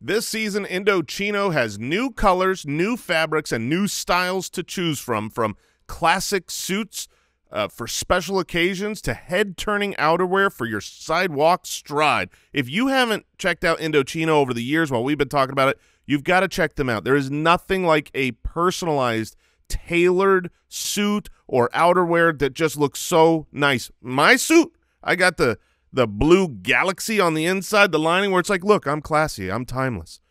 This season, Indochino has new colors, new fabrics, and new styles to choose from classic suits for special occasions to head-turning outerwear for your sidewalk stride. If you haven't checked out Indochino over the years while we've been talking about it, you've got to check them out. There is nothing like a personalized, tailored suit or outerwear that just looks so nice. My suit, I got the blue galaxy on the inside, the lining where it's like, look, I'm classy, I'm timeless.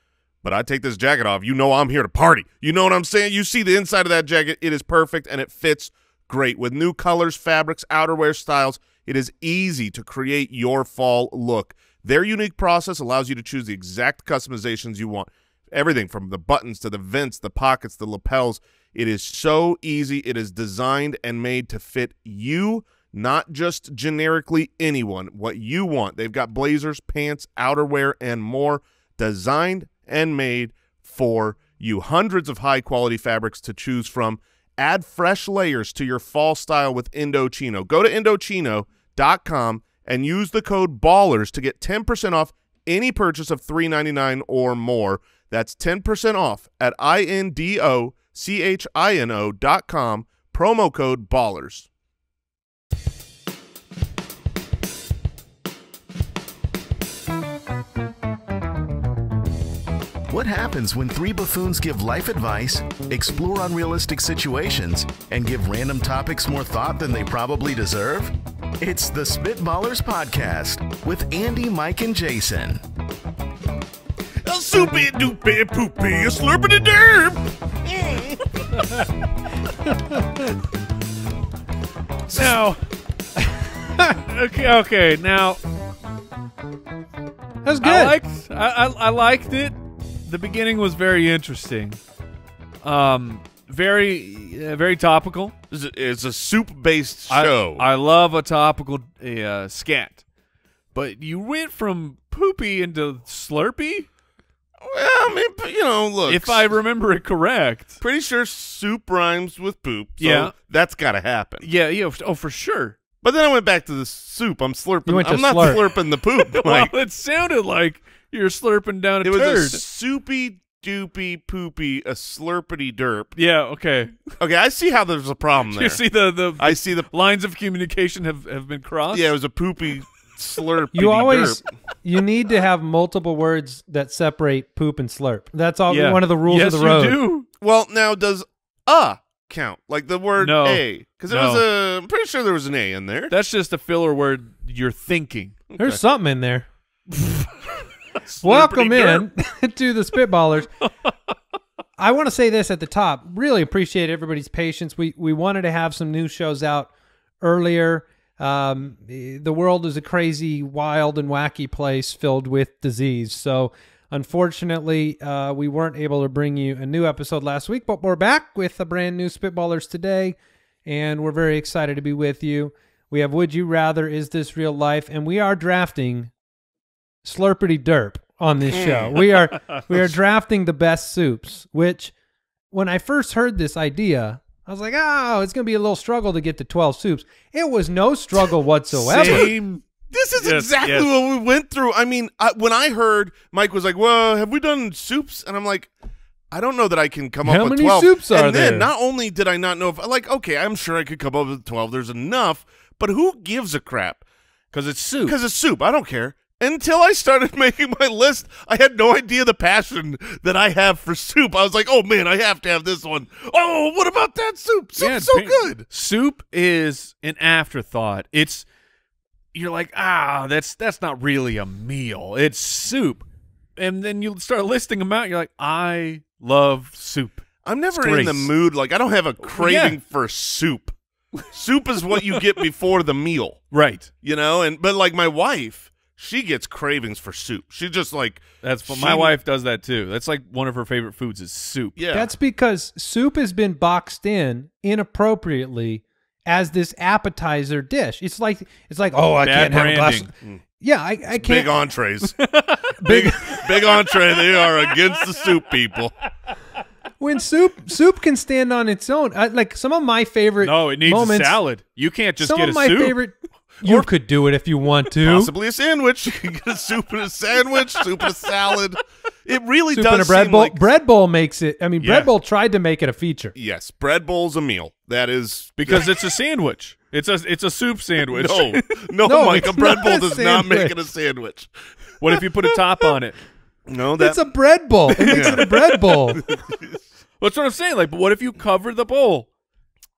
But I take this jacket off, you know I'm here to party. You know what I'm saying? You see the inside of that jacket, it is perfect, and it fits great. With new colors, fabrics, outerwear styles, it is easy to create your fall look. Their unique process allows you to choose the exact customizations you want. Everything from the buttons to the vents, the pockets, the lapels. It is so easy. It is designed and made to fit you, not just generically anyone, what you want. They've got blazers, pants, outerwear, and more designed and made for you. Hundreds of high-quality fabrics to choose from. Add fresh layers to your fall style with Indochino. Go to Indochino.com and use the code BALLERS to get 10% off any purchase of $3.99 or more. That's 10% off at INDOCHINO.com, promo code BALLERS. What happens when three buffoons give life advice, explore unrealistic situations, and give random topics more thought than they probably deserve? It's the Spitballers Podcast with Andy, Mike, and Jason. A soupy doopy poopy, a slurpity derp. Now, okay. Now, That was good. I liked it. The beginning was very interesting. Very topical. It's a soup-based show. I love a topical scat, but you went from poopy into slurpy. Well, I mean, you know, look. If I remember it correct. Pretty sure soup rhymes with poop. So yeah. That's got to happen. Yeah. Oh, for sure. But then I went back to the soup. I'm slurping. I'm not slurp. slurping the poop. Well, it sounded like you're slurping down a turd. It was a soupy, doopy, poopy, a slurpity derp. Yeah, okay. Okay, I see how there's a problem there. You see I see the lines of communication have been crossed? Yeah, it was a poopy, slurpity You derp. need to have multiple words that separate poop and slurp. That's all one of the rules of the road. Yes, you do. Well, now does count? Like the word a? Because I'm pretty sure there was an A in there. That's just a filler word you're thinking. Okay. There's something in there. Welcome in to the Spitballers. I want to say this at the top. Really appreciate everybody's patience. We wanted to have some new shows out earlier. The world is a crazy, wild, and wacky place filled with disease. So unfortunately, we weren't able to bring you a new episode last week, but we're back with a brand new Spitballers today, and we're very excited to be with you. We have Would You Rather, Is This Real Life, and we are drafting Slurpity Derp on this show. We are drafting the best soups, which when I first heard this idea, I was like, oh, it's going to be a little struggle to get to 12 soups. It was no struggle whatsoever. Same. This is exactly what we went through. I mean, when I heard Mike was like, well, have we done soups? And I'm like, I don't know that I can come up with 12. How many soups are there? And then not only did I not know if, like, okay, I'm sure I could come up with 12. There's enough. But who gives a crap? Because it's soup. Because it's soup. I don't care. Until I started making my list, I had no idea the passion that I have for soup. I was like, oh, man, I have to have this one. Oh, what about that soup? Soup's so good. Soup is an afterthought. You're like, that's not really a meal. It's soup. And then you start listing them out. You're like, I love soup. I'm never in the mood. Like, I don't have a craving for soup. Soup is what you get before the meal. Right. You know, but like my wife, she gets cravings for soup. She just like my wife does that too. That's like one of her favorite foods is soup. Yeah. That's because soup has been boxed in inappropriately as this appetizer dish. It's like oh, I can't have a glass. Yeah, I can't. Big entrees. big entree. They are against the soup people. When soup can stand on its own. Like some of my favorite No, it needs moments, a salad. You can't just get a soup. Some of my favorite You could do it if you want to. Possibly a sandwich. You can get a soup and a sandwich, soup and a salad. It really Soup does and a bread seem bowl. like Bread bowl makes it. I mean, Yeah. Bread Bowl tried to make it a feature. yes, bread bowl's a meal. That is Because it's a sandwich. It's a soup sandwich. no, No, Mike. A it's bread not bowl a does not make it a sandwich. sandwich. What if you put a top on it? No, that It's a bread bowl. It makes it a bread bowl. That's what I'm saying. Like, but what if you cover the bowl?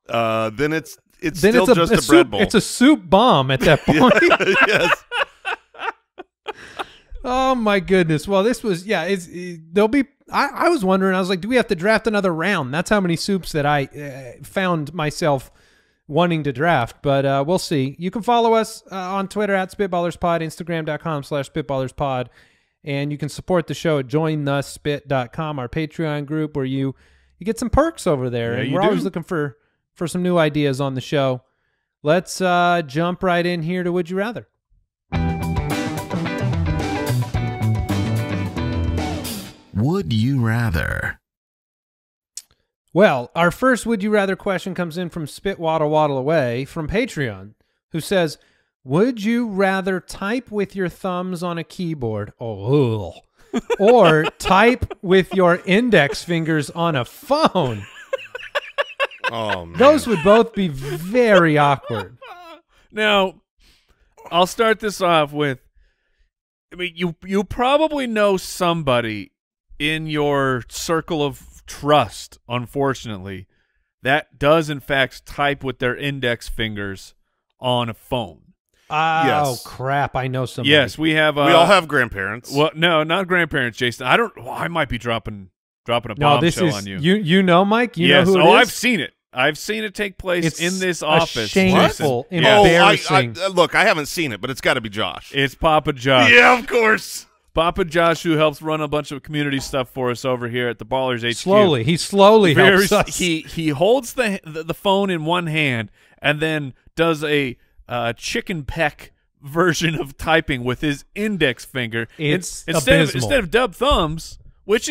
then it's Then still it's just a soup, bread bowl. It's a soup bomb at that point. yes. Oh my goodness. Well, this was there'll be. I was wondering. I was like, do we have to draft another round? That's how many soups that I found myself wanting to draft. But we'll see. You can follow us on Twitter at SpitballersPod, Instagram.com/SpitballersPod, and you can support the show at jointhespit.com, our Patreon group, where you get some perks over there. Yeah, and you we're do. always looking for some new ideas on the show. Let's jump right in here to Would You Rather. Would you rather? Well, our first Would You Rather question comes in from Spit Waddle Waddle Away from Patreon, who says, would you rather type with your thumbs on a keyboard or type with your index fingers on a phone? Oh man. Those would both be very awkward. Now, I'll start this off with, I mean, you probably know somebody in your circle of trust, unfortunately, that does in fact type with their index fingers on a phone. Oh, Yes. crap. I know somebody. Yes, we have. we all have grandparents. Well, no, not grandparents, Jason. I don't. Well, I might be dropping a No, this bombshell is, on you. you know, Mike? You Yes. know who it Oh, is? I've seen it. I've seen it take place It's in this a office. shameful, Jason. embarrassing. look, I haven't seen it, but it's got to be Josh. It's Papa Josh. Yeah, of course. Papa Josh, who helps run a bunch of community stuff for us over here at the Ballers HQ. He slowly helps us. He holds the phone in one hand and then does a chicken peck version of typing with his index finger. It's instead abysmal. of dub thumbs, which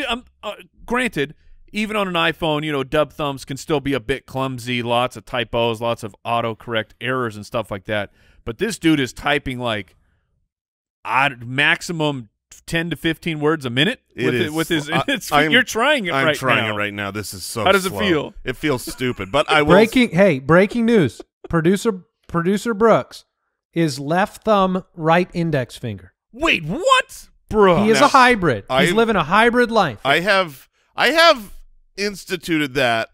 granted, even on an iPhone, you know, dub thumbs can still be a bit clumsy, lots of typos, lots of autocorrect errors and stuff like that. But this dude is typing like maximum 10 to 15 words a minute with his index finger. You're trying it right now. I'm trying it right now. This is so How does it slow. feel? It feels stupid, but I will. Breaking news. Producer Brooks is left thumb, right index finger. Wait, what? Bro. He is a hybrid. He's I- living a hybrid life. I have instituted that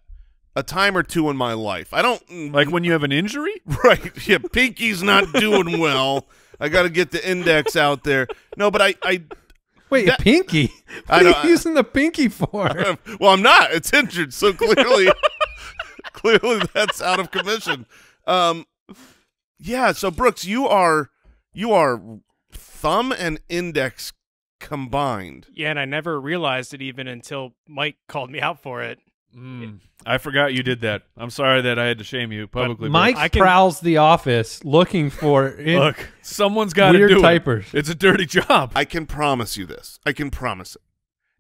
a time or two in my life. I don't Like when you have an injury? right. Yeah, pinky's not doing well. I got to get the index out there. No, but I Wait, that- pinky? I What know, are you using the pinky for? well, I'm not. It's injured, so clearly, clearly that's out of commission. Yeah. So Brooks, you are thumb and index combined. Yeah, and I never realized it even until Mike called me out for it. I forgot you did that. I'm sorry that I had to shame you publicly. Mike I can- prowls the office looking for Look, someone's got to weird do typers. it. It's a dirty job. I can promise you this. I can promise it.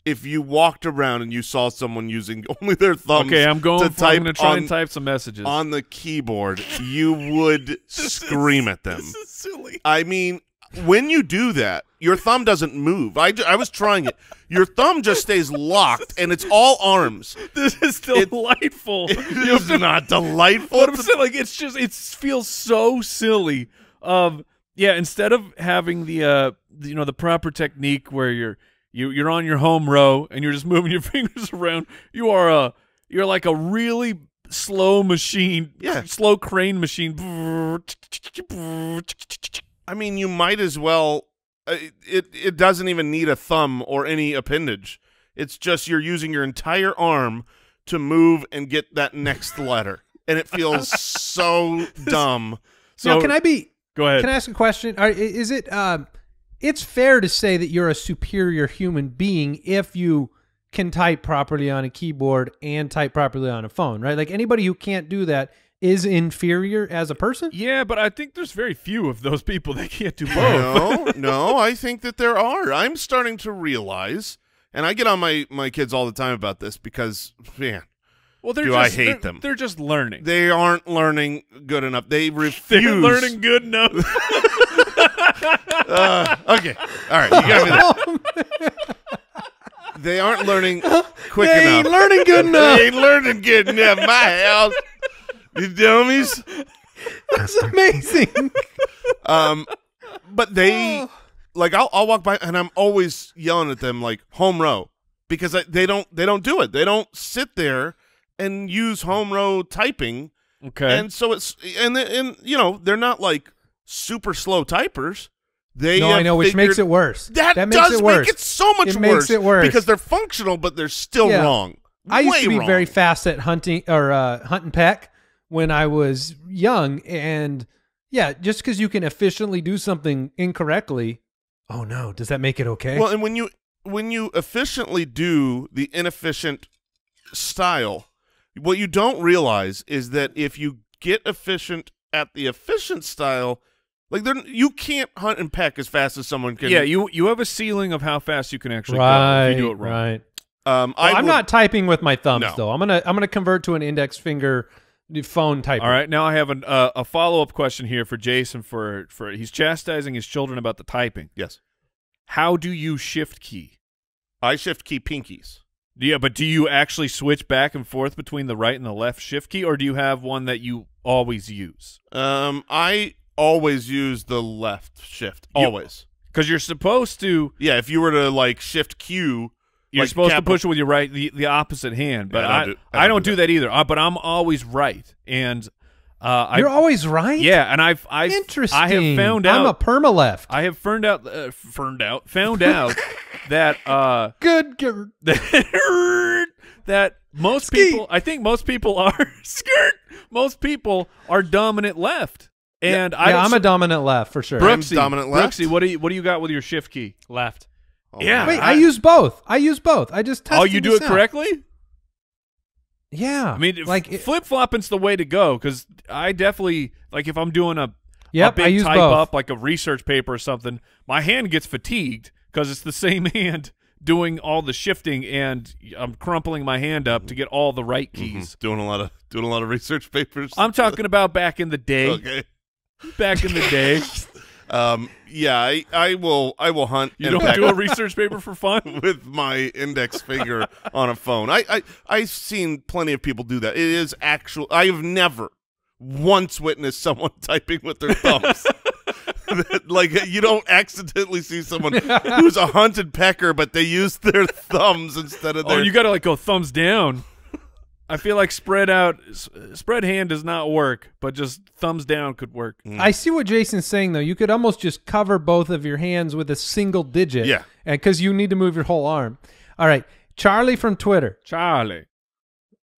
If you walked around and you saw someone using only their thumbs Okay, I'm going. to type I'm going to try on, and type some messages. on the keyboard, you would scream at them. This is silly. I mean, when you do that, your thumb doesn't move. I was trying it. Your thumb just stays locked, and it's all arms. This is delightful. It's not delightful. What I'm saying, like, it's just it feels so silly. Instead of having the the proper technique where you're on your home row and you're just moving your fingers around, you're like a really slow machine, slow crane machine. I mean, you might as well. It doesn't even need a thumb or any appendage. It's just you're using your entire arm to move and get that next letter, and it feels so dumb. So now, can I be? Go ahead. Can I ask a question? Is it? It's fair to say that you're a superior human being if you can type properly on a keyboard and type properly on a phone, right? Like anybody who can't do that is inferior as a person. Yeah, but I think there's very few of those people that can't do both. No, I think that there are. I'm starting to realize, and I get on my kids all the time about this because, man, Well, do I hate them. They're just learning. They aren't learning good enough. They refuse. They're learning good enough. Okay. All right. You got me there. They aren't learning quick They enough. ain't learning good enough. They ain't learning good enough. My house. You dummies. That's amazing. But they, like, I'll walk by and I'm always yelling at them like home row because they don't do it. They don't sit there and use home row typing. Okay. And so it's and you know they're not like super slow typers. They No, I know, which makes it worse. That makes does it worse. make it so much It worse. makes it worse. Because they're functional, but they're still Yeah. wrong. I used Way to be wrong. very fast at hunting or hunt and peck when I was young, and yeah, just because you can efficiently do something incorrectly, oh no, does that make it okay? Well, and when you efficiently do the inefficient style, what you don't realize is that if you get efficient at the efficient style, like you can't hunt and peck as fast as someone can. Yeah, you have a ceiling of how fast you can actually go right, if you do it wrong. right. Well, I'm not typing with my thumbs No. though. I'm gonna convert to an index finger phone typer. All right, now I have a follow-up question here for Jason. For he's chastising his children about the typing. Yes. How do you shift key? I shift key pinkies. Yeah, but do you actually switch back and forth between the right and the left shift key, or do you have one that you always use? I always use the left shift. Always. Because you're supposed to. Yeah, if you were to like shift Q, You're like supposed capital- to push it with your right, the opposite hand. But Yeah, I don't do that either. But I'm always right, and You're always right. yeah, and I've Interesting. I have found out. I'm a perma left. I have found out that Good. that most Ski. people, I think most people are most people are dominant left, and I'm a dominant left for sure. I'm dominant left. Brooksy, what do you got with your shift key? Left. Oh, Yeah. Wait, I use both. I just tested Oh, you do this it out. correctly? Yeah. I mean, like flip flopping's the way to go, because I definitely, like, if I'm doing a Yep, big I use type both. up like a research paper or something, my hand gets fatigued because it's the same hand doing all the shifting, and I'm crumpling my hand up to get all the right keys. Doing a lot of research papers. I'm talking about back in the day. Okay. Back in the day. Yeah, I will hunt You and don't peck do a research paper for fun? with my index finger on a phone. I've seen plenty of people do that. It is actual. I have never once witnessed someone typing with their thumbs. Like, you don't accidentally see someone who's a hunted pecker, but they use their thumbs instead of their. Oh, you got to like go thumbs down. I feel like spread hand does not work, but just thumbs down could work. I see what Jason's saying though. You could almost just cover both of your hands with a single digit. Yeah. And because you need to move your whole arm. All right. Charlie from Twitter. Charlie.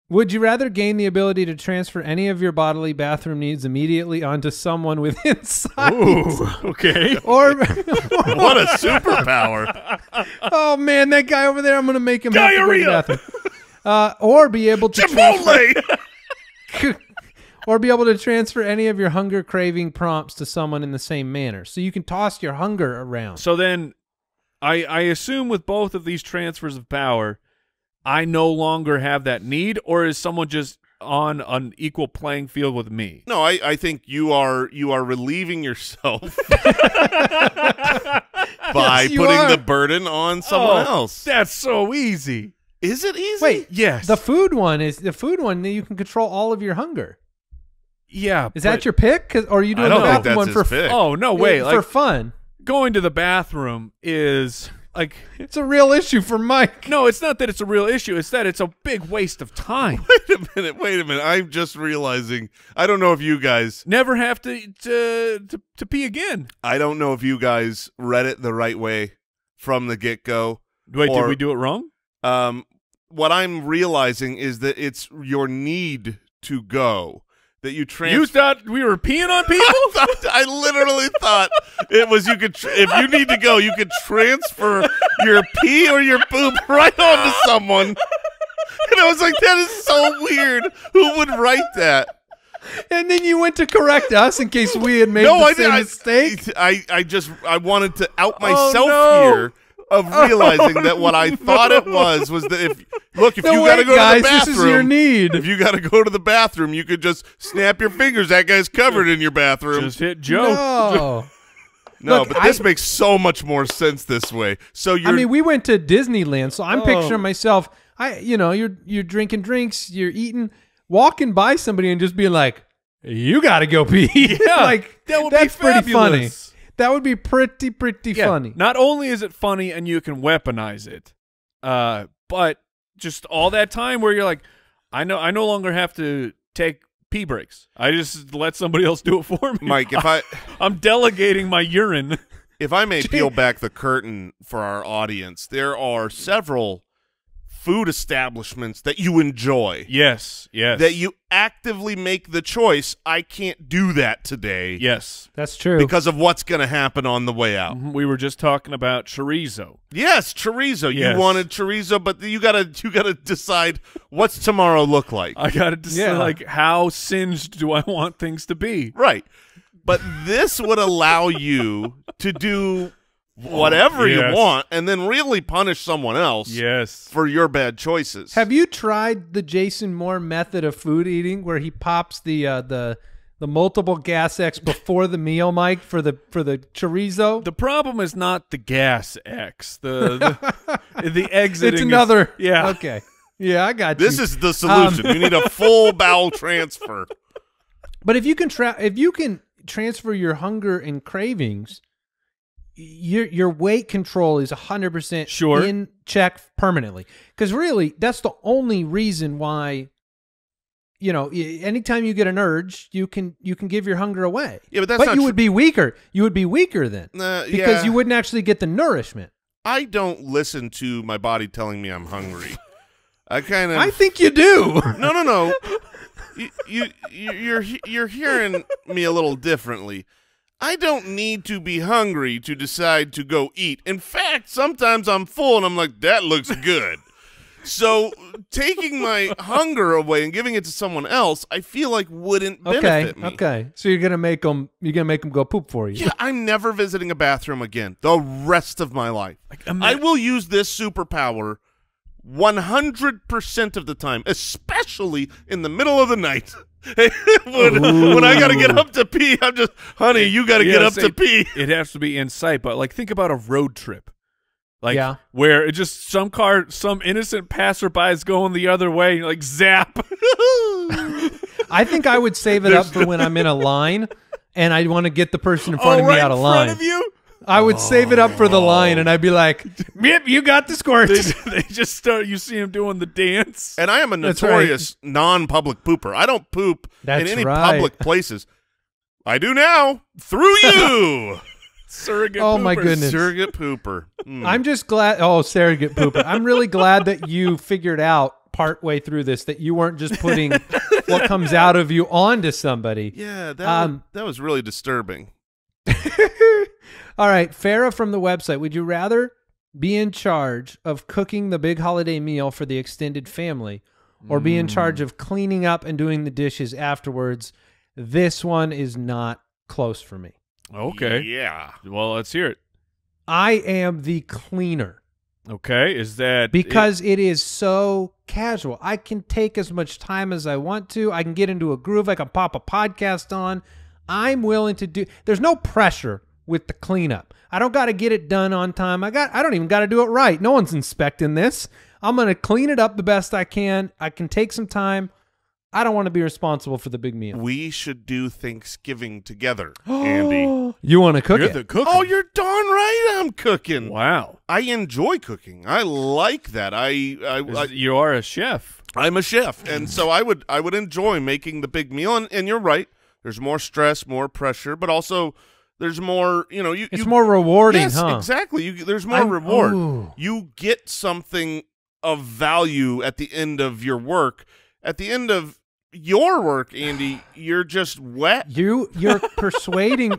Would you rather gain the ability to transfer any of your bodily bathroom needs immediately onto someone within sight? Ooh, okay. Or What a superpower! oh man, that guy over there, I'm gonna make him have to go to the Diarrhea. bathroom. Or be able to Chipotle. or be able to transfer any of your hunger craving prompts to someone in the same manner. So you can toss your hunger around. So then I assume with both of these transfers of power, I no longer have that need, or is someone just on an equal playing field with me? No, I think you are relieving yourself by Yes, you putting are. the burden on someone else. That's so easy. Is it easy? Wait, Yes. the food one you can control all of your hunger. Yeah. Is that your pick? 'Cause- Or are you I doing don't the think bathroom that's one his for pick. Oh, no way. for Like, fun? going to the bathroom is like, It's a real issue for Mike. no, it's not that it's a real issue. It's that it's a big waste of time. Wait a minute. I'm just realizing. I don't know if you guys. Never have to pee again. I don't know if you guys read it the right way from the get-go. Wait, did Or- we do it wrong? What I'm realizing is that it's your need to go that you transfer. You thought we were peeing on people? I literally thought it was you could if you need to go, you could transfer your pee or your poop right onto someone. And I was like, that is so weird. Who would write that? And then you went to correct us in case we had made No, the I same mistake. I wanted to out myself no. here of realizing that what I thought it was that Look, if No you way, got to go guys, to the this bathroom, is your need. if you got to go to the bathroom, you could just snap your fingers. That guy's covered in your bathroom. Just hit Joe. No, Look, but this makes so much more sense this way. So I mean, we went to Disneyland, so I'm Oh. picturing myself. You're drinking drinks, you're eating, walking by somebody and just being like, "You got to go pee." Yeah, like that would be that's pretty funny. fabulous. That would be pretty Yeah, funny. Not only is it funny and you can weaponize it, but just all that time where you're like, I no longer have to take pee breaks. I just let somebody else do it for me. Mike, I'm delegating my urine. if I may peel back the curtain for our audience, there are several food establishments that you enjoy. Yes. That you actively make the choice, I can't do that today. Yes. That's true. Because of what's going to happen on the way out. We were just talking about chorizo. Yes, chorizo. Yes. You wanted chorizo, but you gotta decide what's tomorrow look like. I got to decide, like, how singed do I want things to be? Right. But this would allow you to do whatever you Yes. want and then really punish someone else Yes. for your bad choices. Have you tried the Jason Moore method of food eating, where he pops the multiple gas X before the meal, Mike, for the chorizo? The problem is not the gas X. The exiting. It's another. Yeah. Okay. Yeah, I got you. This is the solution. You need a full bowel transfer. But if you can transfer your hunger and cravings, your weight control is 100% Sure. in check permanently. Because really, that's the only reason why. Anytime you get an urge, you can give your hunger away. Yeah, but that's not you would be weaker. You would be weaker then because yeah. you wouldn't actually get the nourishment. I don't listen to my body telling me I'm hungry. I kind of. I think you do. No. You're hearing me a little differently. I don't need to be hungry to decide to go eat. In fact, sometimes I'm full and I'm like, that looks good. So taking my hunger away and giving it to someone else, I feel like wouldn't benefit me. Okay. So you're gonna make them go poop for you. Yeah, I'm never visiting a bathroom again the rest of my life. I will use this superpower 100% of the time, especially in the middle of the night. when I gotta get up to pee, I'm just, honey, you gotta get up to pee. It has to be in sight, but like think about a road trip. Like where it just some innocent passerby is going the other way, and like zap. I think I would save it up for when I'm in a line and I want to get the person in front of me out of line. In front of you? I would save it up for the line, and I'd be like, "Yep, you got the squirt." They just start. You see him doing the dance. And I am a notorious non-public pooper. I don't poop in any public places. I do now through you. Surrogate. Oh pooper. my goodness. Surrogate pooper. I'm just glad. Oh, surrogate pooper. I'm really glad that you figured out partway through this that you weren't just putting what comes out of you onto somebody. Yeah, that was really disturbing. All right, Farah from the website. Would you rather be in charge of cooking the big holiday meal for the extended family or be in charge of cleaning up and doing the dishes afterwards? This one is not close for me. Okay. Yeah. Well, let's hear it. I am the cleaner. Okay. Is that because it is so casual. I can take as much time as I want to. I can get into a groove. I can pop a podcast on. I'm willing to do. There's no pressure with the cleanup. I don't got to get it done on time. I don't even got to do it right. No one's inspecting this. I'm going to clean it up the best I can. I can take some time. I don't want to be responsible for the big meal. We should do Thanksgiving together, Andy. You want to cook you're it? the cook? Oh, you're darn right I'm cooking. Wow. I enjoy cooking. I like that. You are a chef. I'm a chef, and so I would enjoy making the big meal. And you're right. There's more stress, more pressure, but also there's more. It's more rewarding, yes, huh? Exactly. There's more reward. Ooh. You get something of value at the end of your work. At the end of your work, Andy, you're just wet. You're persuading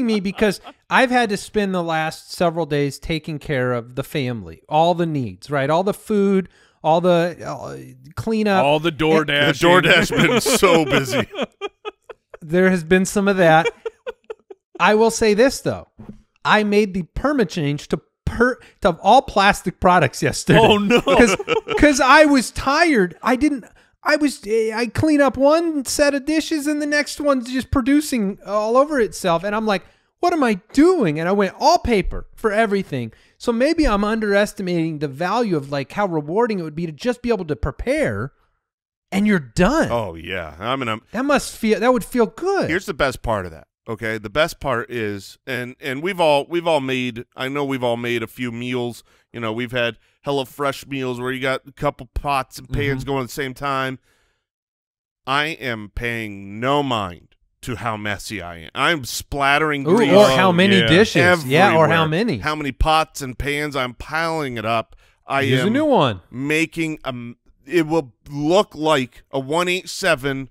me because I've had to spend the last several days taking care of the family, all the needs, right? All the food, all the cleanup, all the DoorDash. The DoorDash been so busy. There has been some of that. I will say this though, I made the perma change to of all plastic products yesterday. Oh, no. Because I was tired. I clean up one set of dishes and the next one's just producing all over itself. And I'm like, what am I doing? And I went all paper for everything. So maybe I'm underestimating the value of like how rewarding it would be to just be able to prepare and you're done. Oh yeah. That would feel good. Here's the best part of that. Okay. The best part is, and we've all made, I know we've all made a few meals. You know, we've had HelloFresh meals where you got a couple pots and pans going at the same time. I am paying no mind to how messy I am. I'm splattering grease. Or how many dishes. Everywhere. Yeah, or how many. How many pots and pans. I'm piling it up. Use a new one. Making it will look like a 187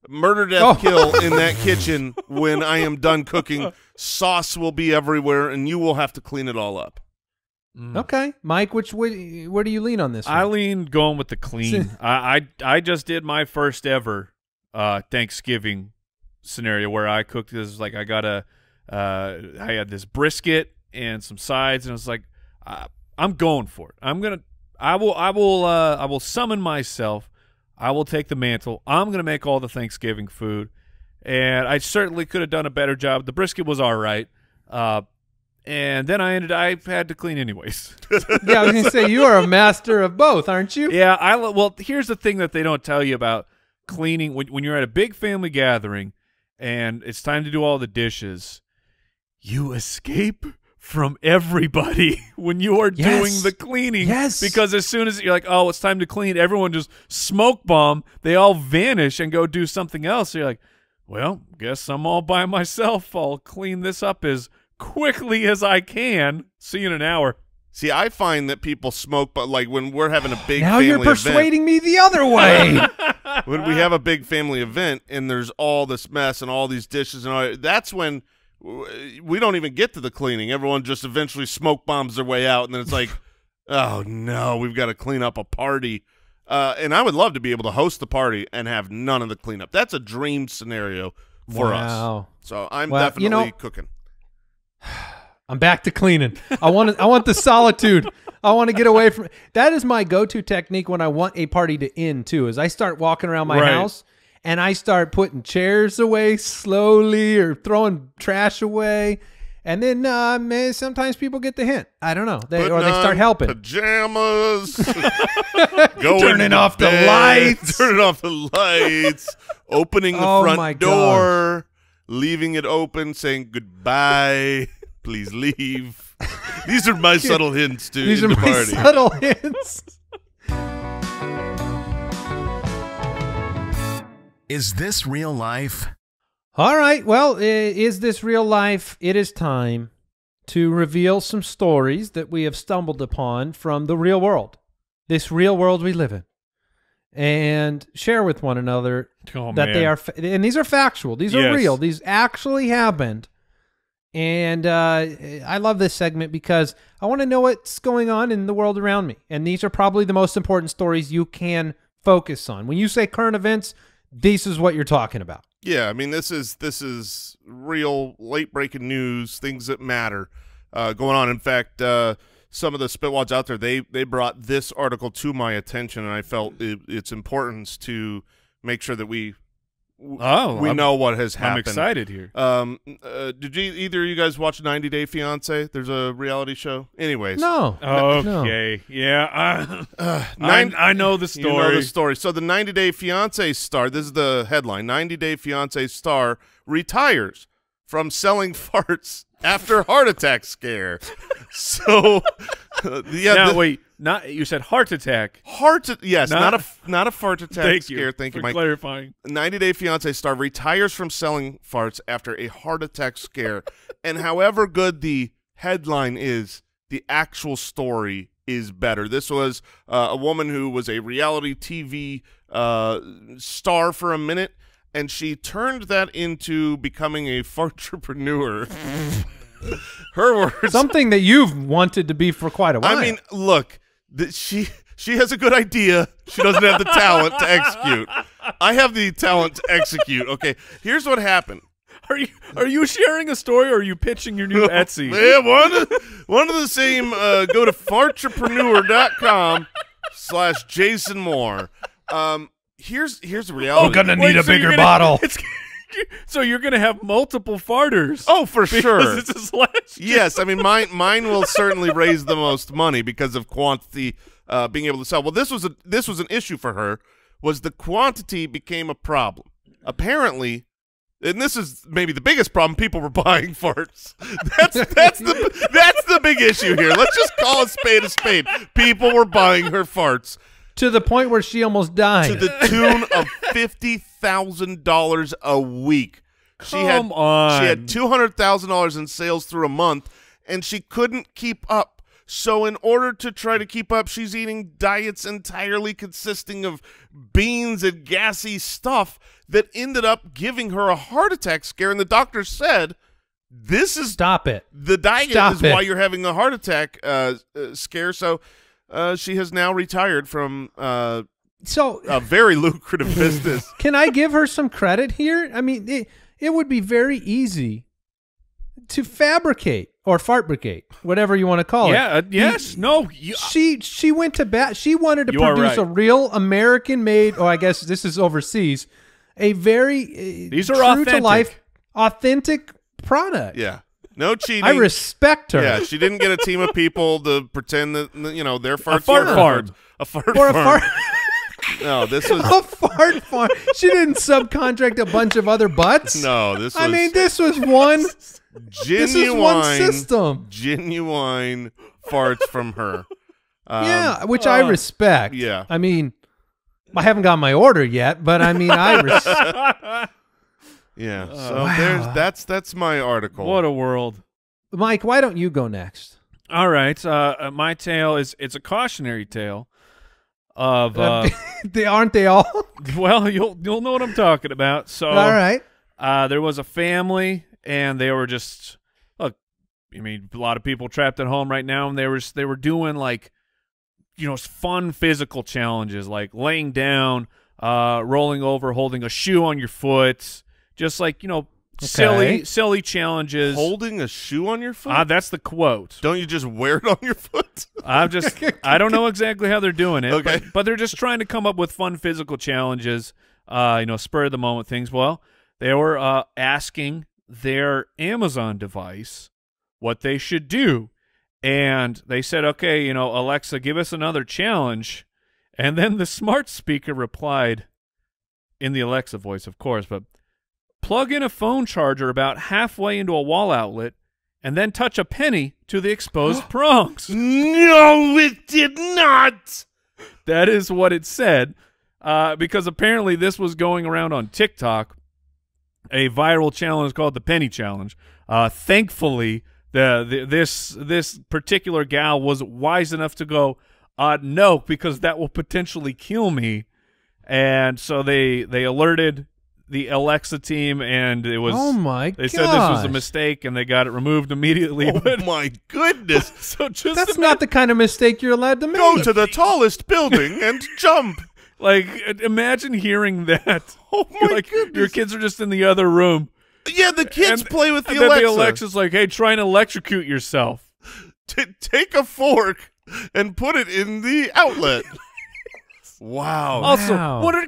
murder, death, kill in that kitchen when I am done cooking. Sauce will be everywhere, and you will have to clean it all up. Okay, Mike, where do you lean on this one? I lean going with the clean. I just did my first ever Thanksgiving scenario where I cooked this. Like I had this brisket and some sides, and I was like, I'm going for it. I will summon myself. I will take the mantle. I'm gonna make all the Thanksgiving food, and I certainly could have done a better job. The brisket was all right. And then I had to clean anyways. Yeah, I was going to say, you are a master of both, aren't you? Yeah, well, here's the thing that they don't tell you about cleaning. When you're at a big family gathering and it's time to do all the dishes, you escape from everybody when you are doing the cleaning. Yes. Because as soon as you're like, oh, it's time to clean, everyone just smoke bomb. They all vanish and go do something else. So you're like, well, guess I'm all by myself. I'll clean this up as quickly as I can. See you in an hour. See, I find that people smoke, but like when we're having a big now family you're persuading me the other way. When we have a big family event and there's all this mess and all these dishes and all, that's when we don't even get to the cleaning. Everyone just eventually smoke bombs their way out, and then it's like, oh no, we've got to clean up a party. And I would love to be able to host the party and have none of the cleanup. That's a dream scenario for us. So I'm definitely cooking. I'm back to cleaning. I want the solitude. I want to get away from that. Is my go-to technique when I want a party to end too, is I start walking around my house and I start putting chairs away slowly or throwing trash away. And then sometimes people get the hint. I don't know. They start helping. Pajamas. Turning off the lights. Turning off the lights. Opening the front door. Leaving it open, saying goodbye. Please leave. These are my subtle hints to These are the my party. subtle hints. Is this real life? All right. Well, is this real life? It is time to reveal some stories that we have stumbled upon from the real world, this real world we live in, and share with one another they are. And these are factual. These are real. These actually happened. And I love this segment because I want to know what's going on in the world around me. And these are probably the most important stories you can focus on. When you say current events, this is what you're talking about. Yeah, I mean, this is real late-breaking news, things that matter going on. In fact, some of the Spitwads out there, they brought this article to my attention, and I felt its importance to make sure that we know what has happened. I'm excited here. Did either of you guys watch 90 Day Fiancé? There's a reality show. Anyways. No. Okay. No. Yeah. I know the story. You know the story. So the 90 Day Fiancé star, this is the headline, 90 Day Fiancé star retires from selling farts after heart attack scare. So, Now, wait. You said heart attack. Yes, not a fart attack scare. Thank you, for Mike. clarifying. 90 Day Fiancé star retires from selling farts after a heart attack scare. And however good the headline is, the actual story is better. This was a woman who was a reality TV star for a minute, and she turned that into becoming a fartrepreneur. Her words. Something that you've wanted to be for quite a while. I mean, look. She has a good idea. She doesn't have the talent to execute. I have the talent to execute. Okay, here's what happened. Are you sharing a story, or are you pitching your new Etsy? Yeah, one of the same. Go to fartrepreneur.com/Jason Moore. Here's the reality. We're gonna need a bigger bottle. So you're gonna have multiple farters. Oh, for sure. Because it's his last year. Yes, I mean mine will certainly raise the most money because of quantity, being able to sell. Well, this was an issue for her. Was the quantity became a problem? Apparently, and this is maybe the biggest problem. People were buying farts. That's the big issue here. Let's just call a spade a spade. People were buying her farts To the point where she almost died. to the tune of $50,000 a week. She had $200,000 in sales through a month, and she couldn't keep up. So in order to try to keep up, she's eating diets entirely consisting of beans and gassy stuff that ended up giving her a heart attack scare. And the doctor said, "This is Stop it. the diet Stop is it. why you're having a heart attack scare." So she has now retired from So a very lucrative business. can I give her some credit here? I mean, it would be very easy to fabricate or fartbricate, whatever you want to call it. Yeah. Yes. No. She went to bat. She wanted to You are produce right. a real American-made, or I guess this is overseas, a very These are true authentic. to life, authentic product. Yeah, no cheating. I respect her. Yeah, she didn't get a team of people to pretend that their farts fart were farm. farts. A fart Or a farm. fart, No, this was a fart farm. She didn't subcontract a bunch of other butts. no. This was I mean, this was one. genuine. This is one system. Genuine farts from her. Yeah, which I respect. yeah. I mean, I haven't got my order yet, but I mean, Yeah. So that's my article. What a world. Mike, why don't you go next? All right. My tale it's a cautionary tale of Aren't they all? well, you'll know what I'm talking about. So All right. there was a family, and they were just look. I mean, a lot of people trapped at home right now, and they were doing like, fun physical challenges, like laying down, rolling over, holding a shoe on your foot, just like silly challenges. Holding a shoe on your foot? That's the quote. Don't you just wear it on your foot? I don't know exactly how they're doing it, Okay. but they're just trying to come up with fun physical challenges, spur of the moment things. Well, they were asking their Amazon device what they should do, and they said, "Okay, Alexa, give us another challenge." And then the smart speaker replied, in the Alexa voice, of course, but plug in a phone charger about halfway into a wall outlet, and then touch a penny to the exposed prongs. No, it did not. That is what it said, because apparently this was going around on TikTok, a viral challenge called the Penny Challenge. Thankfully, this particular gal was wise enough to go, no, because that will potentially kill me. And so they alerted the Alexa team, and it was. Oh my! They said this was a mistake, and they got it removed immediately. Oh but, my goodness. so just That's not the kind of mistake you're allowed to make. Go to the tallest building and jump. like imagine hearing that. Oh my goodness. Your kids are just in the other room. Yeah, the kids play with the and then Alexa. the Alexa's like, "Hey, try and electrocute yourself." Take a fork and put it in the outlet. Wow. Also, Wow. what are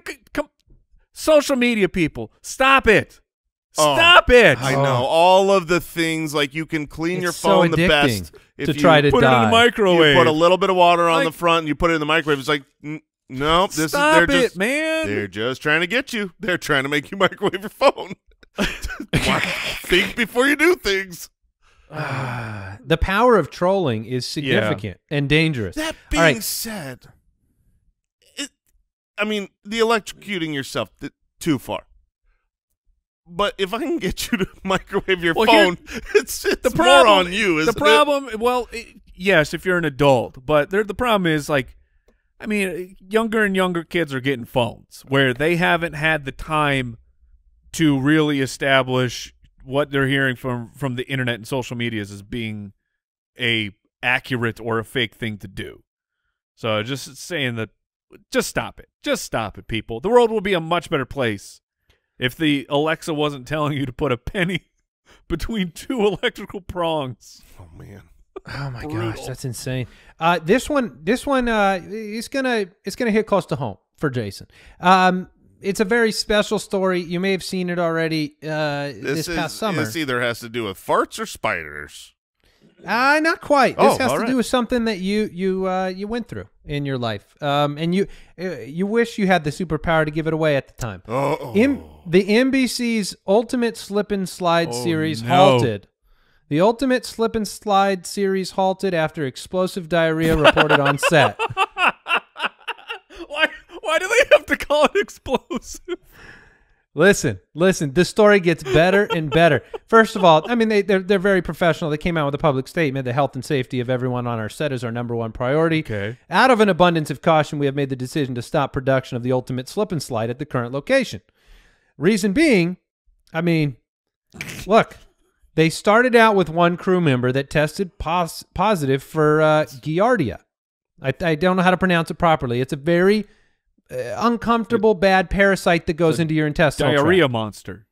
social media people? Stop it! Oh, Stop it! I know all of the things, like you can clean your It's so phone the addicting best if to you try to Put it in die. the microwave. You put a little bit of water on Like- the front, and you put it in the microwave. It's like, no, this Stop is they're it, just man! they're just trying to get you. They're trying to make you microwave your phone. Think before you do things. The power of trolling is significant and dangerous. That All right. being said, I mean, the electrocuting yourself too far. But if I can get you to microwave your Well, phone, it's more on you. Isn't the problem, well, yes, if you're an adult, but the problem is, like, I mean, younger and younger kids are getting phones where they haven't had the time to really establish what they're hearing from the internet and social medias as being a accurate or a fake thing to do. So just saying that, just stop it. Just stop it, people. The world will be a much better place if the Alexa wasn't telling you to put a penny between two electrical prongs. Oh man. Oh my gosh, that's insane. This one is gonna hit close to home for Jason. It's a very special story. You may have seen it already this past summer. This either has to do with farts or spiders. Not quite. This has to right. do with something that you went through in your life, and you wish you had the superpower to give it away at the time. The NBC's Ultimate Slip and Slide series halted. The Ultimate Slip and Slide series halted after explosive diarrhea reported on set. Why do they have to call it explosive? Listen. The story gets better and better. First of all, I mean they're very professional. They came out with a public statement: the health and safety of everyone on our set is our #1 priority. Okay. Out of an abundance of caution, we have made the decision to stop production of the Ultimate Slip and Slide at the current location. Reason being, I mean, look, they started out with one crew member that tested positive for Giardia. I don't know how to pronounce it properly. It's a very uncomfortable, bad parasite that goes into your intestinal Diarrhea tract. monster.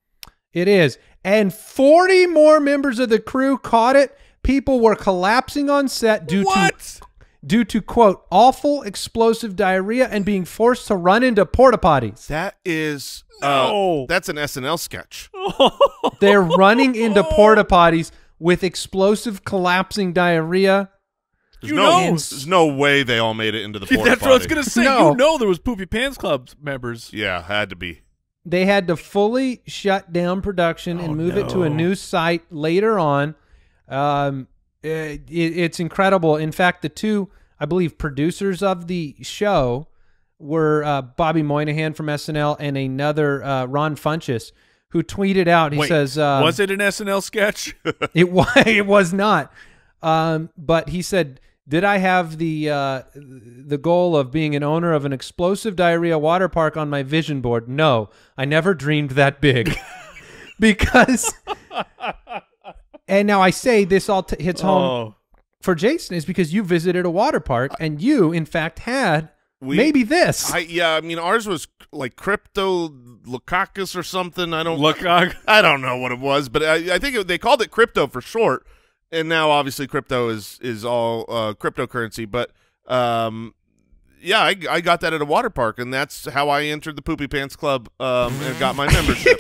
It is. And 40 more members of the crew caught it. People were collapsing on set due to, quote, awful explosive diarrhea and being forced to run into porta potties. That is that's an SNL sketch. They're running into porta potties with explosive collapsing diarrhea. There's no way they all made it into the porta potty. That's what I was going to say. No. You know there was Poopy Pants Club members. Yeah, had to be. They had to fully shut down production and move it to a new site later on. It's incredible. In fact, the two, I believe, producers of the show were Bobby Moynihan from SNL and another Ron Funches, who tweeted out. He says, "Was it an SNL sketch?" It was not. But he said, "Did I have the goal of being an owner of an explosive diarrhea water park on my vision board? No, I never dreamed that big." Because, and now I say this all hits home for Jason is because you visited a water park and you, in fact, had maybe this. I mean, ours was like Cryptococcus or something. I don't know what it was, but I think they called it crypto for short. And now, obviously, crypto is all cryptocurrency. But, yeah, I got that at a water park, and that's how I entered the Poopy Pants Club and got my membership.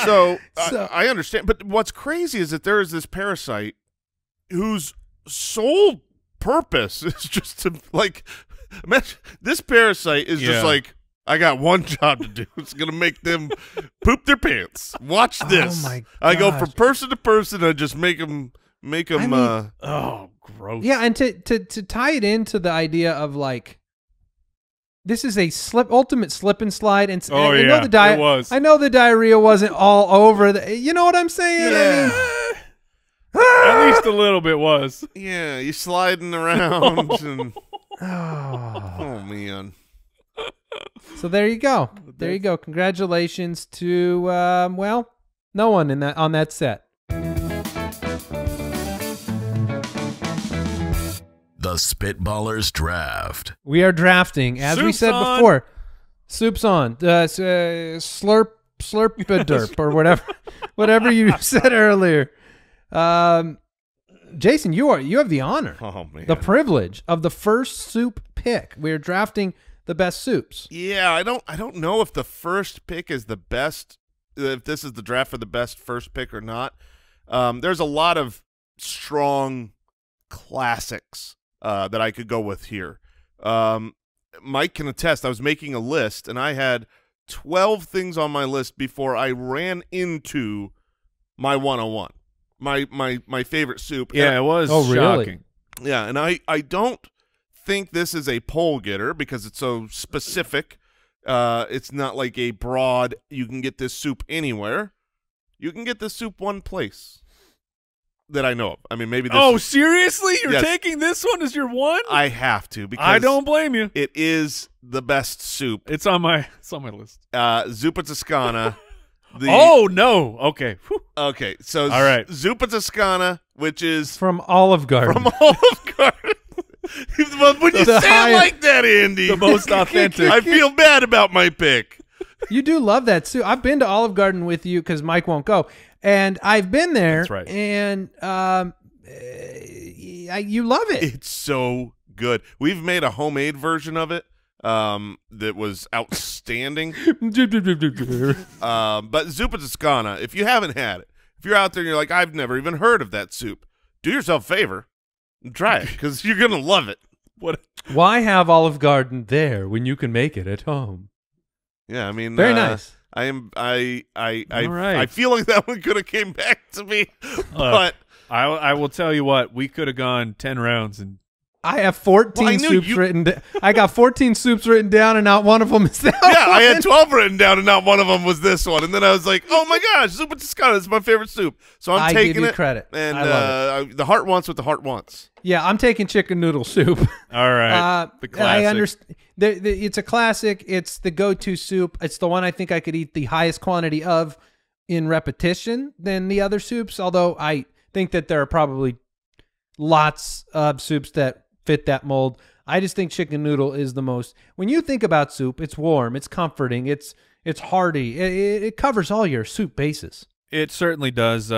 So I understand. But what's crazy is that there is this parasite whose sole purpose is just to, like, imagine, this parasite is just like, I got one job to do. It's going to make them poop their pants. Watch this. Oh my I go gosh. from person to person and just make them Oh, gross. Yeah, and to tie it into the idea of like, this is a ultimate slip and slide, and I know it was. I know the diarrhea wasn't all over. You know what I'm saying? Yeah. I mean, At least a little bit was. Yeah, you sliding around. And, oh, man. So there you go. There you go. Congratulations to well, no one on that set. The Spitballers Draft. We are drafting, as we Soup's said on. before. Soup's on. Slurp-a-derp or whatever you said earlier. Jason, you have the honor, the privilege of the first soup pick. We're drafting the best soups. Yeah, I don't know if the first pick is the best, if this is the draft for the best first pick or not. There's a lot of strong classics that I could go with here. Mike can attest. I was making a list, and I had 12 things on my list before I ran into my 101, my favorite soup. Yeah, it was shocking. Really? Yeah, and I don't think this is a poll getter because it's so specific. It's not like a broad, you can get this soup anywhere. You can get this soup one place that I know of. I mean, maybe this Oh, is, seriously? You're Yes. taking this one as your one? I have to because I don't blame you. it is the best soup. It's on my list. Zuppa Toscana. Oh, no. Okay. Whew. Okay, so All right. Zuppa Toscana, which is From Olive Garden. from Olive Garden. Well, when you The say highest- it like that, Andy, The most authentic. I feel bad about my pick. You do love that soup. I've been to Olive Garden with you because Mike won't go, and I've been there. That's right. And you love it. It's so good. We've made a homemade version of it that was outstanding. But Zuppa Toscana, if you haven't had it, if you're out there and you're like, I've never even heard of that soup, do yourself a favor and try it because you're going to love it. Why have Olive Garden there when you can make it at home? Yeah, I mean, very nice. I right. feel like that one could have came back to me, but I will tell you what, we could have gone 10 rounds and I have 14 soups written. I got 14 soups written down, and not one of them is that. Yeah, one. I had 12 written down, and not one of them was this one. And then I was like, "Oh my gosh, Zuppa Toscana is my favorite soup." So I'm taking give you it. Credit. And I love it. The heart wants what the heart wants. Yeah, I'm taking chicken noodle soup. all right, the classic. I understand. It's a classic. It's the go-to soup. It's the one I think I could eat the highest quantity of in repetition than the other soups. Although I think that there are probably lots of soups that fit that mold. I just think chicken noodle is the most. When you think about soup, it's warm, it's comforting, it's hearty. It covers all your soup bases. It certainly does.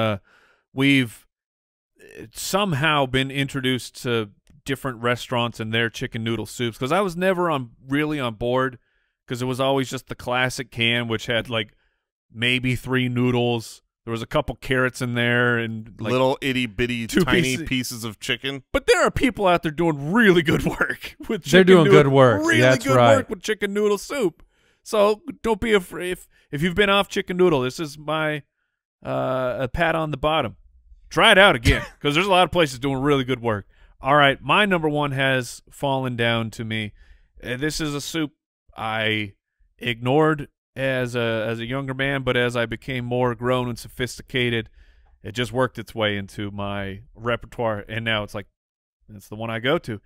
We've somehow been introduced to different restaurants and their chicken noodle soups because I was never really on board because it was always just the classic can, which had like maybe 3 noodles. There was a couple carrots in there and like little itty bitty tiny pieces of chicken. But there are people out there doing really good work with chicken. They're doing good work. Really That's good right. work with chicken noodle soup. So don't be afraid. If you've been off chicken noodle, this is my a pat on the bottom. Try it out again because there's a lot of places doing really good work. All right, my number one has fallen down to me. This is a soup I ignored as a younger man, but as I became more grown and sophisticated, it just worked its way into my repertoire, and now it's like it's the one I go to.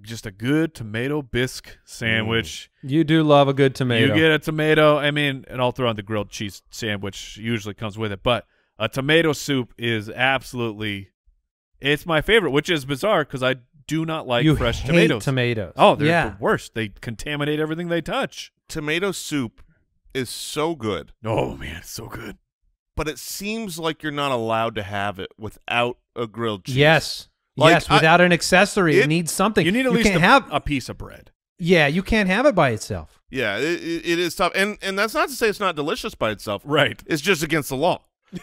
Just a good tomato bisque sandwich. You do love a good tomato. You get a tomato. I mean, and I'll throw in the grilled cheese sandwich usually comes with it, but a tomato soup is absolutely it's my favorite, which is bizarre because I do not like fresh tomatoes. Oh, they're the worst. They contaminate everything they touch. Tomato soup is so good. Oh man, it's so good. But it seems like you're not allowed to have it without a grilled cheese. Yes. Like, yes, without an accessory. It needs something. You need at least a piece of bread. Yeah, you can't have it by itself. Yeah, it is tough. And that's not to say it's not delicious by itself. Right. It's just against the law.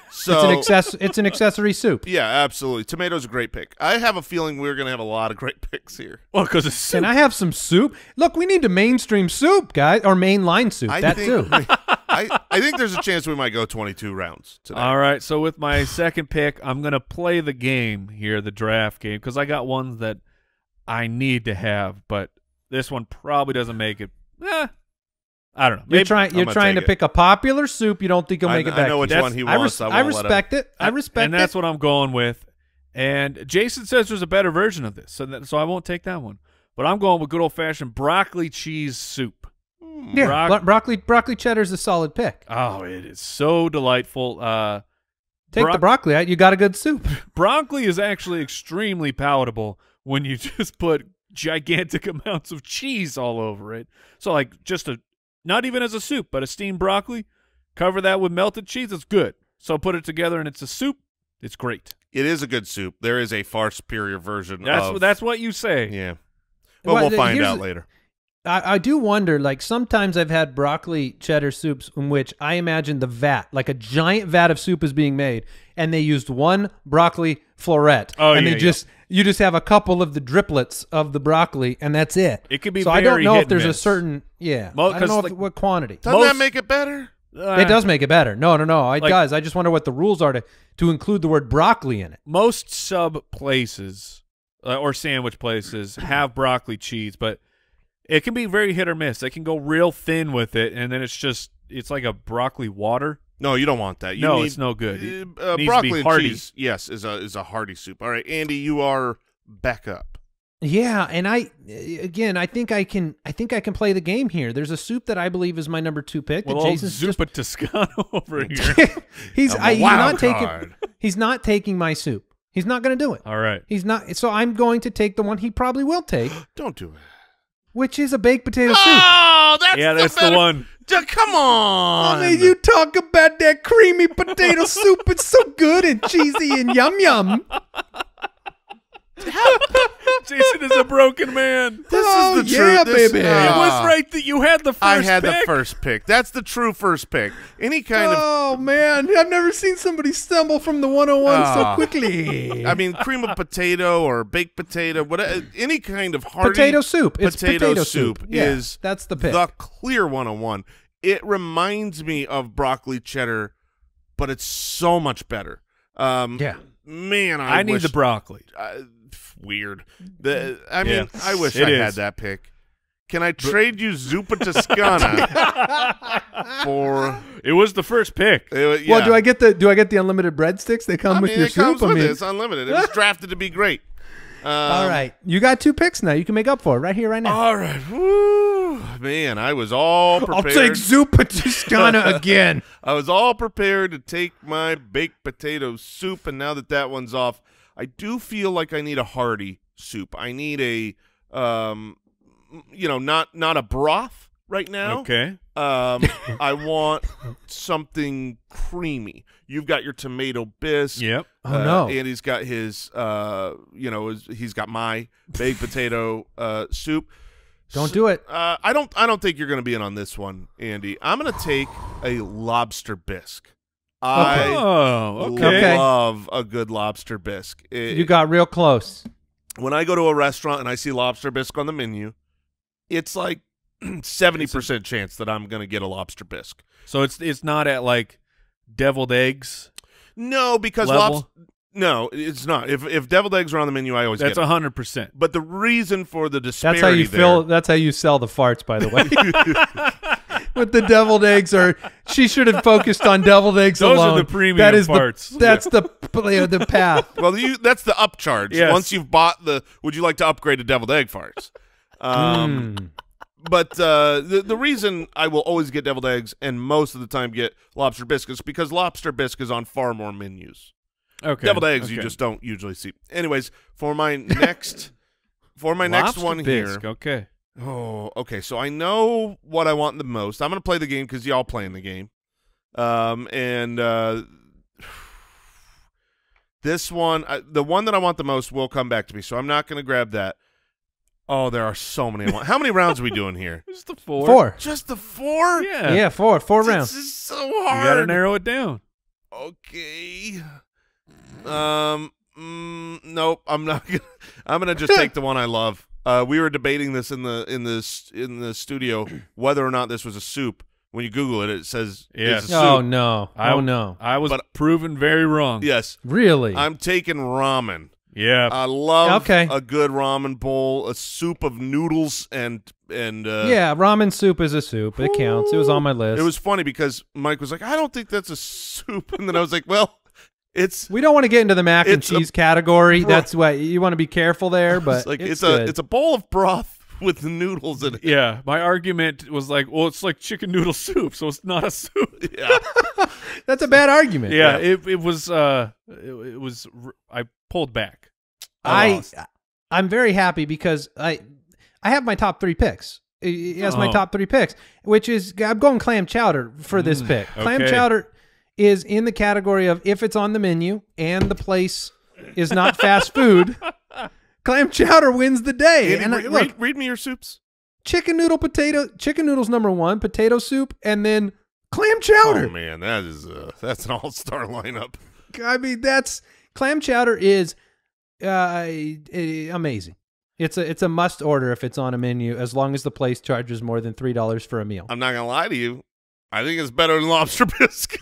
So it's an accessory soup. Yeah, absolutely. Tomato's a great pick. I have a feeling we're going to have a lot of great picks here. Well, because it's soup. Can I have some soup? Look, we need to mainstream soup, guys, or mainline soup. I think there's a chance we might go 22 rounds today. All right, so with my second pick, I'm going to play the game here, the draft game, because I got ones that I need to have, but this one probably doesn't make it. I don't know. You're trying to pick a popular soup you don't think will make it back. I know which one he wants. I respect it. I respect it. And that's what I'm going with. And Jason says there's a better version of this, so I won't take that one. But I'm going with good old-fashioned broccoli cheese soup. Yeah, broccoli cheddar is a solid pick. Oh, it is so delightful. Take the broccoli out, you got a good soup. Broccoli is actually extremely palatable when you just put gigantic amounts of cheese all over it. So like not even as a soup, but a steamed broccoli, cover that with melted cheese, it's good. So put it together and it's a soup, it's great. It is a good soup. There is a far superior version That's what you say. Yeah. Well, we'll find out later. I do wonder, like sometimes I've had broccoli cheddar soups in which I imagine the vat, like a giant vat of soup is being made, and they used one broccoli floret. Oh, and you just have a couple of the driplets of the broccoli, and that's it. It could be so very I don't know hit if there's and a miss. certain I don't know what quantity. Doesn't that make it better? It does make it better. No. It does. I just wonder what the rules are to include the word broccoli in it. Most sub places or sandwich places have broccoli cheese, but it can be very hit or miss. They can go real thin with it, and then it's like a broccoli water. No, you don't want that. It's no good. It broccoli and cheese, yes, is a hearty soup. All right, Andy, you are back up. Yeah, and I think I can play the game here. There's a soup that I believe is my number 2 pick. Well, Jason's Zuppa Toscana over here. He's not taking my soup. He's not going to do it. All right. He's not. So I'm going to take the one he probably will take. Don't do it. which is a baked potato soup. Oh, that's the one. Come on. I mean, you talk about that creamy potato soup. It's so good and cheesy and yum yum. Jason is a broken man. This Oh, is the yeah, truth. This- baby. It was right that you had the first I had pick. the first pick. That's the true first pick. Any kind of, Oh man, I've never seen somebody stumble from the 101 so Ah. quickly. I mean, cream of potato or baked potato, whatever, any kind of hearty Potato soup. It's potato soup Yeah, is that's the pick. the clear 101. It reminds me of broccoli cheddar, but it's so much better. Yeah. Man, I need wish, the broccoli. weird. I mean, Yeah, I wish it I had is. that pick. Can I trade you Zuppa Toscana for? It was the first pick. Yeah. Well, do I get the unlimited breadsticks? They come I with mean, your it comes soup. with it. It's unlimited. It was drafted to be great. All right, you got 2 picks now. You can make up for it right here, right now. All right. Woo. Man, I was all prepared. I'll take Zuppa Toscana again. I was all prepared to take my baked potato soup, and now that one's off, I do feel like I need a hearty soup. I need a, not a broth right now. Okay. I want something creamy. You've got your tomato bisque. Yep. Oh no. Andy's got his, he's got my baked potato soup. Don't do it. I don't think you're going to be in on this one, Andy. I'm going to take a lobster bisque. I Okay. love a good lobster bisque. You got real close. When I go to a restaurant and I see lobster bisque on the menu, it's like 70% chance that I'm going to get a lobster bisque. So it's not at like deviled eggs. No, because Level? no, it's not. If deviled eggs are on the menu, I always That's get it. 100%. But the reason for the disparity That's how you there, fill. That's how you sell the farts, by the way. With the deviled eggs, or she should have focused on deviled eggs Those alone. are the premium That is farts. That's the path. Well, that's the upcharge. Yes. Once you've bought would you like to upgrade to deviled egg farts? But the reason I will always get deviled eggs and most of the time get lobster bisque is because lobster bisque is on far more menus. Okay. Deviled eggs you Okay. just don't usually see. Anyways, for my next next Lobster one bisque. here. Okay. Oh, okay. So I know what I want the most. I'm going to play the game because y'all playing the game. This one, the one that I want the most will come back to me, so I'm not going to grab that. Oh, there are so many. How many rounds are we doing here? Just the 4. 4. Just the 4? Yeah. Yeah, 4 rounds. This is so You hard. got to narrow it down. Okay. Nope. I'm not gonna. I'm gonna just take the one I love. We were debating this in the studio whether or not this was a soup. When you Google it, it says Yes. it's a soup. Oh no. Oh no. I was But- proven very wrong. Yes, Really? I'm taking ramen. Yeah. I love Okay. a good ramen bowl, a soup of noodles, and yeah, ramen soup is a soup. It counts. It was on my list. It was funny because Mike was like, "I don't think that's a soup," and then I was like, "Well, it's We don't want to get into the mac and It's a- cheese category. That's what you want to be careful there. But like it's a bowl of broth with noodles in it." Yeah. My argument was like, well, it's like chicken noodle soup, so it's not a soup. Yeah. that's a bad argument. Yeah. It was. It was. I pulled back. I'm very happy because I have my top 3 picks. He has my top 3 picks, which is I'm going clam chowder for this pick. Clam okay. chowder is in the category of if it's on the menu and the place is not fast food, clam chowder wins the day. Andy, And look, read me your soups. chicken noodles #1, potato soup, and then clam chowder. Oh man, that's an all-star lineup. I mean, clam chowder is amazing. It's a must order if it's on a menu, as long as the place charges more than $3 for a meal. I'm not gonna lie to you. I think it's better than lobster bisque.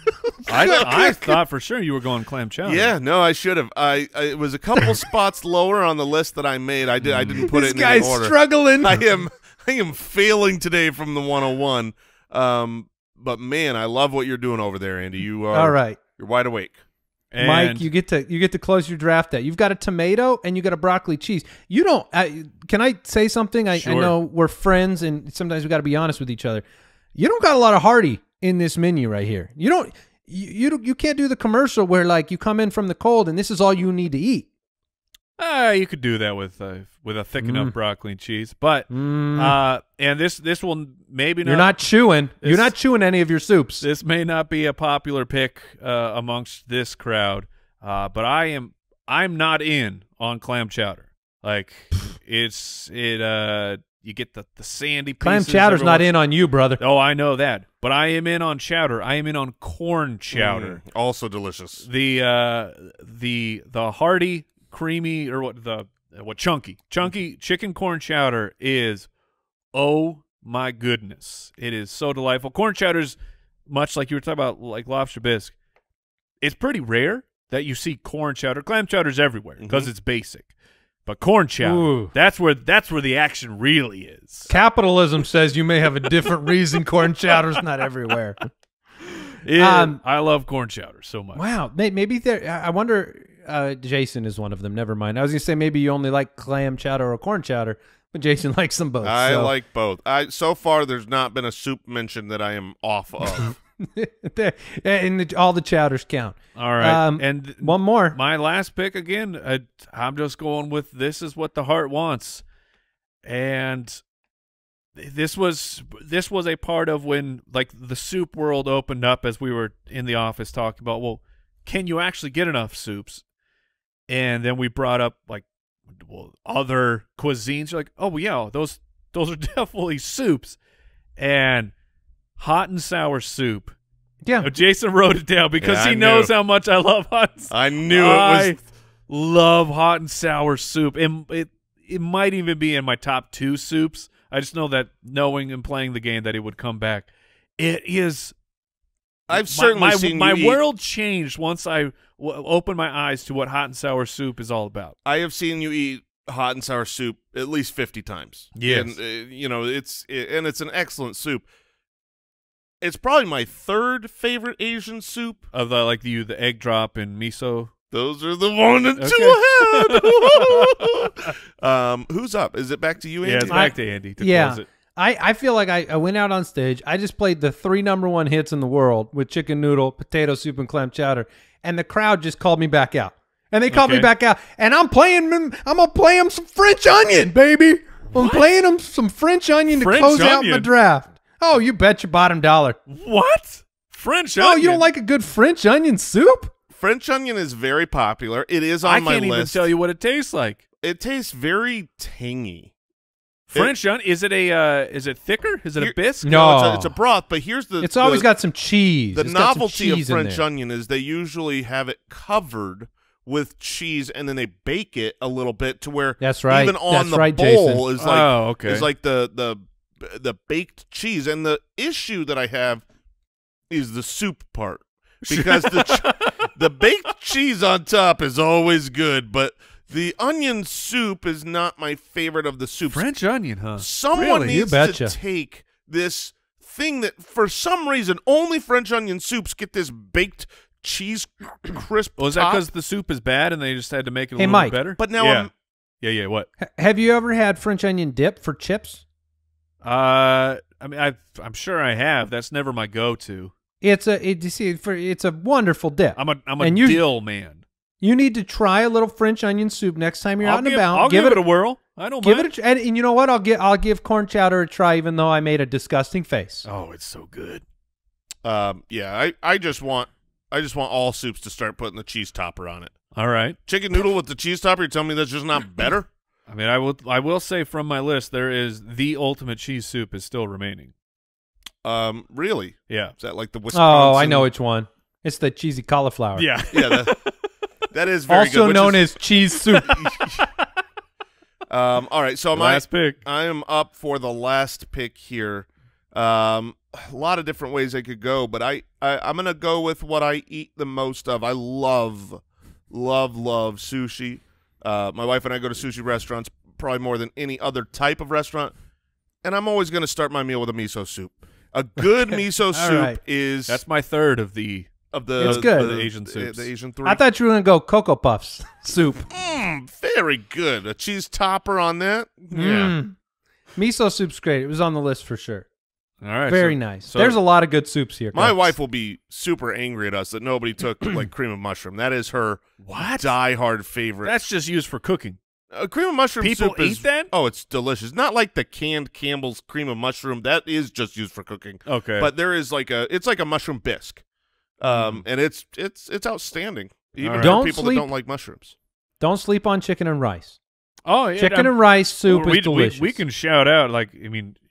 I thought for sure you were going clam chowder. Yeah, no, I should have. It was a couple spots lower on the list that I made. I didn't put This it in guy's any order. struggling. I am failing today from the 101. But man, I love what you're doing over there, Andy. You are All right, You're wide awake. And Mike, you get to close your draft out. You've got a tomato and you got a broccoli cheese. You don't. Can I say something? I Sure. know we're friends, and sometimes we got to be honest with each other. You don't got a lot of hearty in this menu right here. You don't. You can't do the commercial where like you come in from the cold and this is all you need to eat. You could do that with a thick enough broccoli and cheese, but and this will maybe not. You're not chewing. You're not chewing any of your soups. This may not be a popular pick amongst this crowd, but I'm not in on clam chowder. Like you get the sandy pieces. Clam chowder's not in on you, brother. Oh, I know that, but I am in on chowder. I am in on corn chowder. Also delicious. The hearty, creamy, or what chunky chicken corn chowder is. Oh my goodness, it is so delightful. Corn chowder's much like you were talking about, like lobster bisque. It's pretty rare that you see corn chowder. Clam chowder's everywhere because it's basic. But corn chowder, that's where the action really is. Capitalism says you may have a different reason corn chowder's not everywhere. I love corn chowder so much. Wow, maybe there. I wonder. Jason is one of them. Never mind. I was gonna say maybe you only like clam chowder or corn chowder, but Jason likes them both. I like both. So far there's not been a soup mentioned that I am off of. And all the chowders count. All right, and one more. My last pick again. I'm just going with this is what the heart wants, and this was a part of when like the soup world opened up as we were in the office talking about, well, can you actually get enough soups? And then we brought up like other cuisines. You're like, oh well, yeah, those are definitely soups, and hot and sour soup. Yeah, Jason wrote it down because he knows how much I love hot and sour. I knew it was. I love hot and sour soup. It might even be in my top 2 soups. I just know that knowing and playing the game that it would come back. It is. I've certainly seen my you world changed once I opened my eyes to what hot and sour soup is all about. I have seen you eat hot and sour soup at least 50 times. Yes, and, it's an excellent soup. It's probably my 3rd favorite Asian soup. Of the egg drop and miso. Those are the 1 and 2 ahead. Who's up? Is it back to you, Andy? Yeah, it's back to Andy to close it. I feel like I went out on stage. I just played the 3 #1 hits in the world with chicken noodle, potato soup, and clam chowder, and the crowd just called me back out. And they called me back out, and I'm gonna play them some French onion, baby. I'm playing them some French onion to close out my draft. Oh, you bet your bottom dollar. What? French onion? Oh, you don't like a good French onion soup? French onion is very popular. It is on my list. I can't even tell you what it tastes like. It tastes very tangy. French onion? Is it thicker? Is it a bisque? No, it's a broth. But here's the. It's always got some cheese. The novelty of French onion is they usually have it covered with cheese, and then they bake it a little bit to where that's right. Even on the bowl is like is like the baked cheese. And the issue that I have is the soup part, because the baked cheese on top is always good, but the onion soup is not my favorite of the soups. French onion, huh? Someone needs to take this thing that for some reason only French onion soups get this baked cheese crisp. Was that because the soup is bad and they just had to make it a little Mike, bit better? But now yeah. What? Have you ever had French onion dip for chips? I mean, I'm sure I have. That's never my go-to. It's a wonderful dip. I'm a dill man. You need to try a little French onion soup next time you're out and about. I'll give it a whirl. I don't mind. And you know what? I'll give corn chowder a try, even though I made a disgusting face. Oh, it's so good. Yeah, I just want all soups to start putting the cheese topper on it. All right. Chicken noodle with the cheese topper, you're telling me that's just not better? I mean, I will say from my list, there is the ultimate cheese soup is still remaining. Really? Yeah. Is that like the Wisconsin? Oh, I know which one. It's the cheesy cauliflower. Yeah. Yeah. That is very also good. known as cheese soup. All right, so last pick. I am up for the last pick here. A lot of different ways I could go, but I'm gonna go with what I eat the most of. I love sushi. My wife and I go to sushi restaurants probably more than any other type of restaurant, and I'm always gonna start my meal with a miso soup. A good miso soup is that's my third of the. It's good. The Asian soups. The Asian 3. I thought you were going to go Cocoa Puffs soup. Very good. A cheese topper on that. Yeah. Miso soup's great. It was on the list for sure. All right. Very so- nice. so- There's a lot of good soups here. My guys. wife will be super angry at us that nobody took like cream of mushroom. That is her die-hard favorite. That's just used for cooking. Cream of mushroom People soup eat is, that? Oh, it's delicious. Not like the canned Campbell's cream of mushroom. That is just used for cooking. Okay. But there is it's like a mushroom bisque. And it's outstanding. Even All right. for Don't people sleep- that don't like mushrooms. Don't sleep on chicken and rice. Oh, yeah. Chicken and rice soup is delicious. We can shout out,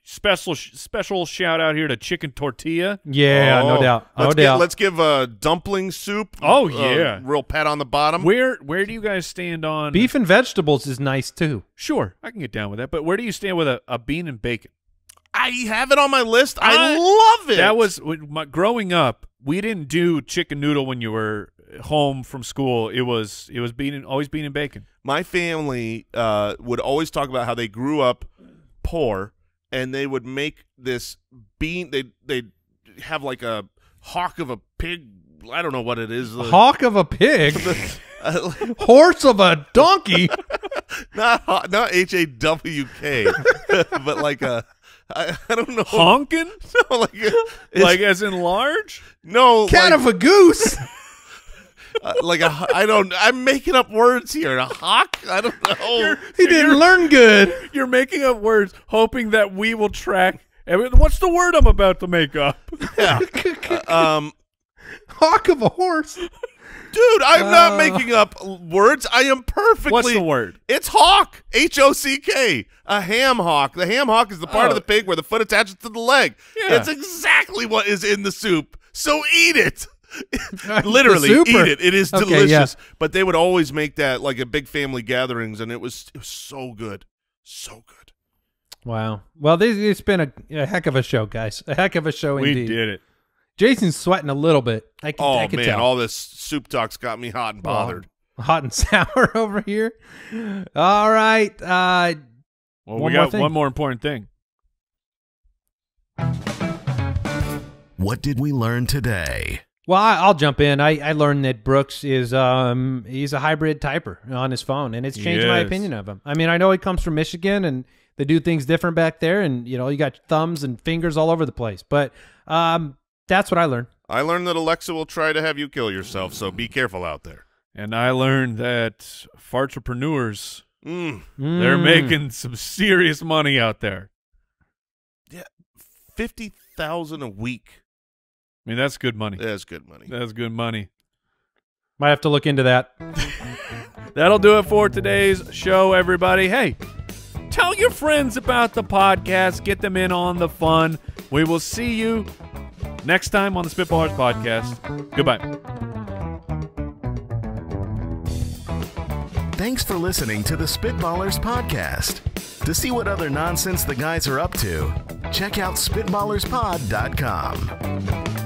special shout out here to chicken tortilla. Yeah, no doubt. No doubt. Let's give dumpling soup. Oh, yeah. Real pat on the bottom. Where do you guys stand on Beef and vegetables is nice too. Sure, I can get down with that. But where do you stand with a bean and bacon? I have it on my list. I love it. That was growing up. We didn't do chicken noodle when you were home from school. It was always bean and bacon. My family would always talk about how they grew up poor, and they would make this bean. They'd have like a hawk of a pig. I don't know what it is. Hawk of a pig. Horse of a donkey. not HAWK, but like a. I don't know. Honkin'? No, like as in large? No, Cat of a goose. I'm making up words here. A hawk? I don't know. He didn't learn good. You're making up words, hoping that we will track. What's the word I'm about to make up? Yeah. Hawk of a horse. Dude, I'm not making up words. I am perfectly. What's the word? It's hawk. HOCK. A ham hock. The ham hock is the part of the pig where the foot attaches to the leg. Yeah. It's exactly what is in the soup. So eat it. Literally The soup eat or- it. It is Okay, delicious. But they would always make that like at big family gatherings, and it was so good. So good. Wow. Well, it's been a heck of a show, guys. A heck of a show We indeed. did it. Jason's sweating a little bit. I can Man, tell. all this soup talk's got me hot and bothered. Hot and sour over here. All right. Well, One we more got thing. one more important thing. What did we learn today? Well, I'll jump in. I learned that Brooks is he's a hybrid typer on his phone, and it's changed my Yes. opinion of him. I mean, I know he comes from Michigan, and they do things different back there, and you got thumbs and fingers all over the place. But that's what I learned. I learned that Alexa will try to have you kill yourself, so be careful out there. And I learned that fartrepreneurs, Mm. they're making some serious money out there. Yeah, 50,000 a week. I mean, that's good money. That's good money. That's good money. Might have to look into that. That'll do it for today's show, everybody. Hey, tell your friends about the podcast. Get them in on the fun. We will see you next time on the Spitballers podcast. Goodbye. Thanks for listening to the Spitballers podcast. To see what other nonsense the guys are up to, check out SpitballersPod.com.